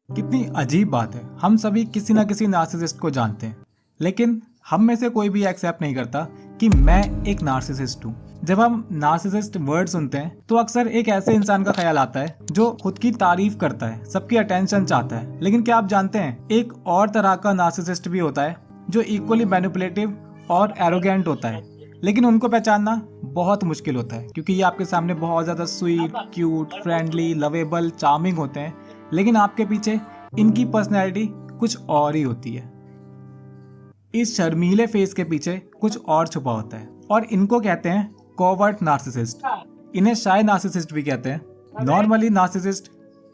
कितनी अजीब बात है, हम सभी किसी ना किसी नार्सिसिस्ट को जानते हैं, लेकिन हम में से कोई भी एक्सेप्ट नहीं करता कि मैं एक नार्सिसिस्ट हूँ। जब हम नार्सिसिस्ट वर्ड सुनते हैं तो अक्सर एक ऐसे इंसान का ख्याल आता है जो खुद की तारीफ करता है, सबकी अटेंशन चाहता है। लेकिन क्या आप जानते हैं, एक और तरह का नार्सिसिस्ट भी होता है जो इक्वली मैनिपुलेटिव और एरोगेंट होता है, लेकिन उनको पहचानना बहुत मुश्किल होता है क्योंकि ये आपके सामने बहुत ज़्यादा sweet, cute, friendly, lovable, charming होते हैं, लेकिन आपके पीछे इनकी पर्सनैलिटी कुछ और ही होती है। इस शर्मीले फेस के पीछे कुछ और छुपा होता है और इनको कहते हैं कोवर्ट नार्सिसिस्ट। इन्हें शाय नार्सिसिस्ट भी कहते हैं। नॉर्मली नार्सिसिस्ट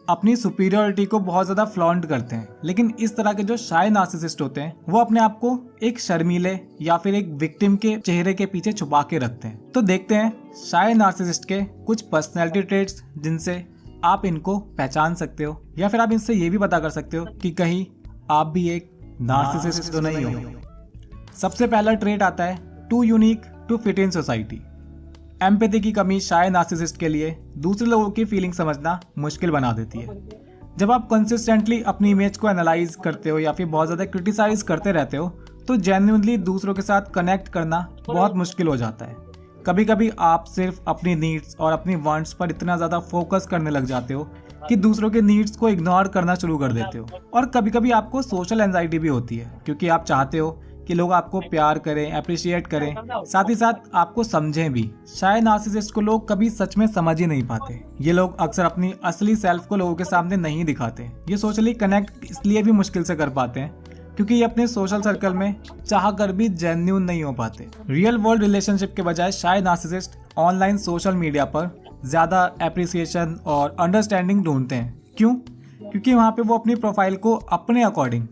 अपनी सुपीरियरिटी को बहुत ज्यादा फ्लॉन्ट करते हैं, लेकिन इस तरह के जो शाय नार्सिसिस्ट होते हैं वो अपने आप को एक शर्मीले या फिर एक विक्टिम के चेहरे के पीछे छुपा के रखते हैं। तो देखते हैं शाय नार्सिसिस्ट के कुछ पर्सनैलिटी ट्रेट्स जिनसे आप इनको पहचान सकते हो, या फिर आप इनसे ये भी पता कर सकते हो कि कहीं आप भी एक नार्सिसिस्ट तो नहीं हो। सबसे पहला ट्रेट आता है too unique to fit in society. Empathy की कमी शाय नार्सिसिस्ट के लिए दूसरे लोगों की फीलिंग समझना मुश्किल बना देती है। जब आप कंसिस्टेंटली अपनी इमेज को एनालाइज करते हो या फिर बहुत ज़्यादा क्रिटिसाइज करते रहते हो तो जेन्युइनली दूसरों के साथ कनेक्ट करना बहुत मुश्किल हो जाता है। कभी कभी आप सिर्फ अपनी नीड्स और अपनी वांट्स पर इतना ज़्यादा फोकस करने लग जाते हो कि दूसरों के नीड्स को इग्नोर करना शुरू कर देते हो। और कभी कभी आपको सोशल एंजाइटी भी होती है क्योंकि आप चाहते हो कि लोग आपको प्यार करें, अप्रिशिएट करें, साथ ही साथ आपको समझें भी। शायद नार्सिसिस्ट को लोग कभी सच में समझ ही नहीं पाते। ये लोग अक्सर अपनी असली सेल्फ को लोगों के सामने नहीं दिखाते। ये सोशली कनेक्ट इसलिए भी मुश्किल से कर पाते हैं क्योंकि ये अपने सोशल सर्कल में चाह कर भी जेन्युइन नहीं हो पाते। रियल वर्ल्ड रिलेशनशिप के बजाय शायद नार्सिसिस्ट ऑनलाइन सोशल मीडिया पर ज्यादा एप्रिसिएशन और अंडरस्टैंडिंग ढूंढते हैं। क्यों? क्योंकि वहाँ पे वो अपनी प्रोफाइल को अपने अकॉर्डिंग,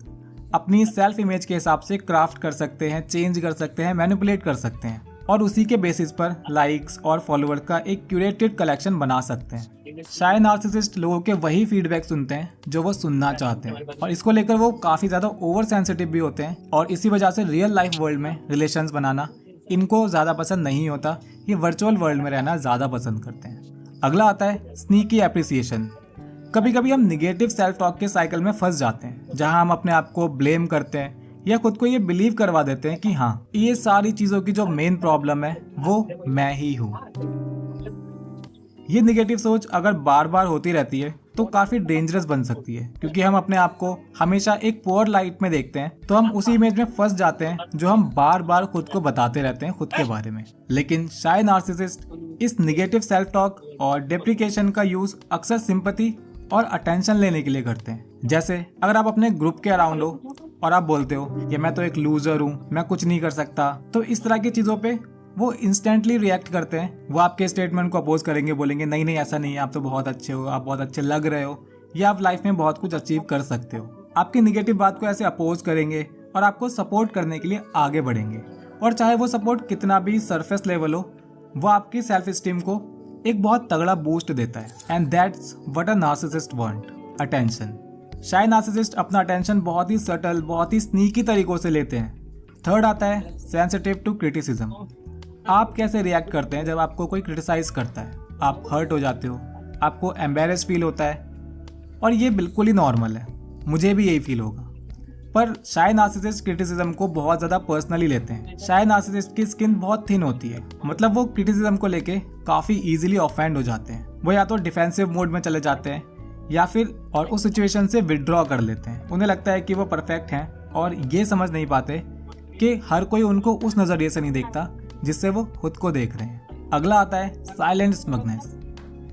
अपनी सेल्फ इमेज के हिसाब से क्राफ्ट कर सकते हैं, चेंज कर सकते हैं, मैनिपुलेट कर सकते हैं और उसी के बेसिस पर लाइक्स और फॉलोअर्स का एक क्यूरेटेड कलेक्शन बना सकते हैं। शायद नार्सिसिस्ट लोगों के वही फीडबैक सुनते हैं जो वो सुनना चाहते हैं और इसको लेकर वो काफी ज्यादा ओवर सेंसिटिव भी होते हैं और इसी वजह से रियल लाइफ वर्ल्ड में रिलेशंस बनाना इनको ज्यादा पसंद नहीं होता। ये वर्चुअल वर्ल्ड में रहना ज्यादा पसंद करते हैं। अगला आता है स्नीकी एप्रिसिएशन। कभी कभी हम निगेटिव सेल्फ टॉक के साइकिल में फंस जाते हैं जहां हम अपने आप को ब्लेम करते हैं या खुद को ये बिलीव करवा देते हैं कि हाँ, ये सारी चीजों की जो मेन प्रॉब्लम है वो मैं ही हूँ। ये निगेटिव सोच अगर बार बार होती रहती है तो काफी डेंजरस बन सकती है क्योंकि हम अपने आप को हमेशा एक पुअर लाइट में देखते हैं, तो हम उसी इमेज में फंस जाते हैं जो हम बार बार खुद को बताते रहते हैं खुद के बारे में। लेकिन शायद नार्सिसिस्ट इस निगेटिव सेल्फ टॉक और डेप्रिकेशन का यूज अक्सर सिंपैथी और अटेंशन लेने के लिए करते हैं। जैसे अगर आप अपने ग्रुप के अराउंड हो और आप बोलते हो कि मैं तो एक लूजर हूँ, मैं कुछ नहीं कर सकता, तो इस तरह की चीजों पे वो इंस्टेंटली रिएक्ट करते हैं। वो आपके स्टेटमेंट को अपोज करेंगे, बोलेंगे नहीं नहीं ऐसा नहीं है, आप तो बहुत अच्छे हो, आप बहुत अच्छे लग रहे हो, या आप लाइफ में बहुत कुछ अचीव कर सकते हो। आपकी निगेटिव बात को ऐसे अपोज करेंगे और आपको सपोर्ट करने के लिए आगे बढ़ेंगे। और चाहे वो सपोर्ट कितना भी सरफेस लेवल हो, वो आपकी सेल्फ स्टीम को एक बहुत तगड़ा बूस्ट देता है। And that's what a narcissist want, attention. शायद नार्सिसिस्ट अपना अटेंशन बहुत ही सटल, बहुत ही स्नीकी तरीकों से लेते हैं। थर्ड आता है सेंसिटिव टू क्रिटिसिज्म। आप कैसे रिएक्ट करते हैं जब आपको कोई क्रिटिसाइज करता है? आप हर्ट हो जाते हो, आपको एम्बेरस फील होता है, और ये बिल्कुल ही नॉर्मल है, मुझे भी यही फील होगा। पर शायद नार्सिसिस्ट क्रिटिसिज्म को बहुत ज़्यादा पर्सनली लेते हैं। शायद नार्सिसिस्ट की स्किन बहुत थिन होती है, मतलब वो क्रिटिसिज्म को लेके काफ़ी इजीली ऑफेंड हो जाते हैं। वो या तो डिफेंसिव मोड में चले जाते हैं या फिर और उस सिचुएशन से विड्रॉ कर लेते हैं। उन्हें लगता है कि वो परफेक्ट हैं और ये समझ नहीं पाते कि हर कोई उनको उस नज़रिए से नहीं देखता जिससे वो खुद को देख रहे हैं। अगला आता है silent smugness.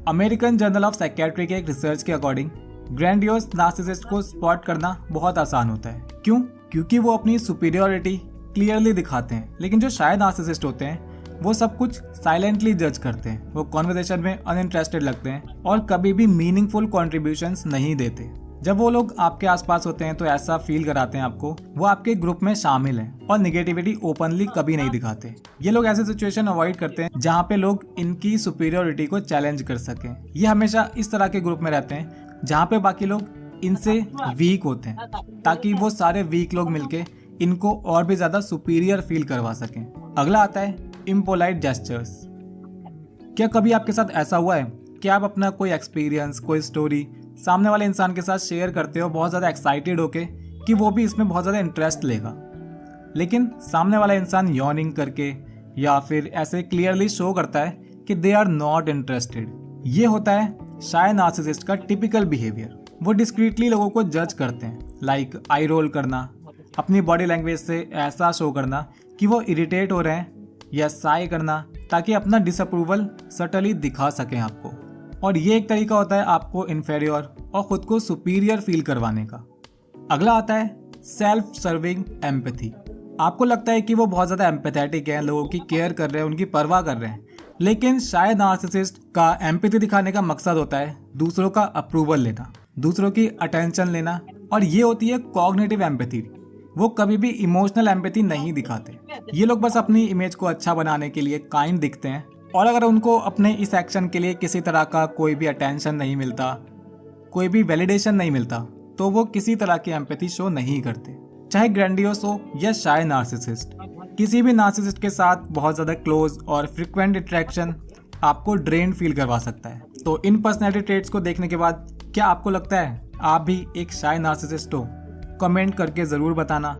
American journal of psychiatry के एक रिसर्च के अकॉर्डिंग ग्रैंडियोस नार्सिसिस्ट को स्पॉट करना बहुत आसान होता है। क्यों? क्योंकि वो अपनी सुपीरियरिटी क्लियरली दिखाते हैं, लेकिन जो शायद नार्सिसिस्ट होते हैं वो सब कुछ साइलेंटली जज करते हैं। वो कॉन्वर्सेशन में अनइंटरेस्टेड लगते हैं और कभी भी मीनिंगफुल कॉन्ट्रीब्यूशंस नहीं देते। जब वो लोग आपके आसपास होते हैं तो ऐसा फील कराते हैं आपको वो आपके ग्रुप में शामिल हैं और निगेटिविटी ओपनली कभी नहीं दिखाते। ये लोग ऐसे सिचुएशन अवॉइड करते हैं जहाँ पे लोग इनकी सुपीरियरिटी को चैलेंज कर सकें। ये हमेशा इस तरह के ग्रुप में रहते हैं जहाँ पे बाकी लोग इनसे वीक होते हैं, ताकि वो सारे वीक लोग मिलके इनको और भी ज्यादा सुपीरियर फील करवा सकें। अगला आता है इम्पोलाइट जेस्चर्स। क्या कभी आपके साथ ऐसा हुआ है कि आप अपना कोई एक्सपीरियंस, कोई स्टोरी सामने वाले इंसान के साथ शेयर करते हो बहुत ज़्यादा एक्साइटेड होके कि वो भी इसमें बहुत ज़्यादा इंटरेस्ट लेगा, लेकिन सामने वाला इंसान यॉर्निंग करके या फिर ऐसे क्लियरली शो करता है कि दे आर नॉट इंटरेस्टेड। ये होता है शाय नार्सिसिस्ट का टिपिकल बिहेवियर। वो डिस्क्रीटली लोगों को जज करते हैं, लाइक आई रोल करना, अपनी बॉडी लैंग्वेज से ऐसा शो करना कि वो इरिटेट हो रहे हैं, या साई करना ताकि अपना डिसअप्रूवल सटली दिखा सकें आपको। और ये एक तरीका होता है आपको इन्फेरियर और खुद को सुपीरियर फील करवाने का। अगला आता है सेल्फ सर्विंग एम्पैथी। आपको लगता है कि वो बहुत ज़्यादा एम्पैथेटिक है, लोगों की केयर कर रहे हैं, उनकी परवाह कर रहे हैं, लेकिन शायद नार्सिसिस्ट का एम्पैथी दिखाने का मकसद होता है दूसरों का अप्रूवल लेना, दूसरों की अटेंशन लेना, और ये होती है कॉग्निटिव एम्पैथी। वो कभी भी इमोशनल एम्पैथी नहीं दिखाते। ये लोग बस अपनी इमेज को अच्छा बनाने के लिए काइंड दिखते हैं, और अगर उनको अपने इस एक्शन के लिए किसी तरह का कोई भी अटेंशन नहीं मिलता, कोई भी वैलिडेशन नहीं मिलता, तो वो किसी तरह की एम्पैथी शो नहीं करते, चाहे ग्रैंडियोस हो या शाय नार्सिसिस्ट। किसी भी नार्सिसिस्ट के साथ बहुत ज़्यादा क्लोज और फ्रिक्वेंट इंटरेक्शन आपको ड्रेन फील करवा सकता है। तो इन पर्सनैलिटी ट्रेट्स को देखने के बाद क्या आपको लगता है आप भी एक शाय नार्सिसिस्ट हो? कमेंट करके ज़रूर बताना।